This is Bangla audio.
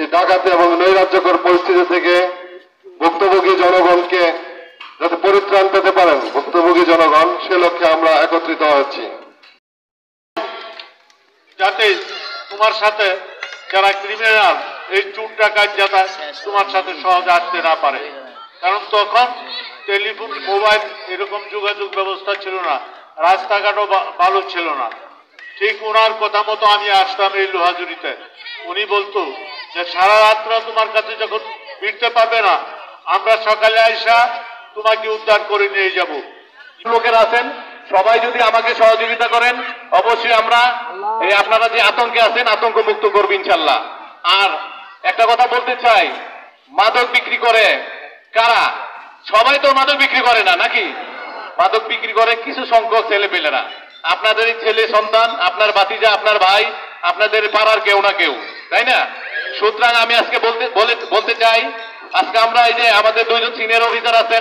এই ডাকাতি এবং নৈরাজ্যকর পরিস্থিতি থেকে ভুক্তভোগী জনগণকে যাতে পরিত্রাণ পেতে পারেন ভুক্তভোগী জনগণ, সে লক্ষ্যে আমরা একত্রিত হয়েছি। যাতে তোমার সাথে যারা ক্রিমিনাল এই চুর ডাকাত যাতে তোমার সাথে সহজে আসতে না পারে, কারণ তখন টেলিফোন মোবাইল এরকম যোগাযোগ ব্যবস্থা ছিল না, রাস্তাঘাটও ভালো ছিল না। ঠিক ওনার কথা মতো আমি আসতাম এই লোহাজুড়িতে। উনি বলতো যে সারা রাত্র তোমার কাছে যখন ফিরতে পারবে না, আমরা সকালে আইসা তোমাকে উদ্ধার করে নিয়ে যাব। লোকেরা আছেন সবাই যদি আমাকে সহযোগিতা করেন, অবশ্যই আমরা এই আপনারা যে আতঙ্কে আছেন আতঙ্ক মুক্ত করব ইনশাল্লাহ। আর একটা কথা বলতে চাই, মাদক বিক্রি করে কারা? সবাই তো মাদক বিক্রি করে না, নাকি? মাদক বিক্রি করে কিছু সংখ্যক ছেলেপেলেরা। আপনাদেরই ছেলে সন্তান, আপনার ভাতিজা, আপনার ভাই, আপনাদের পাড়ার কেউ না কেউ, তাই না? সুতরাং আমি আজকে বলতে চাই, আজকে আমরা এই যে আমাদের 2জন সিনিয়র অফিসার আছেন,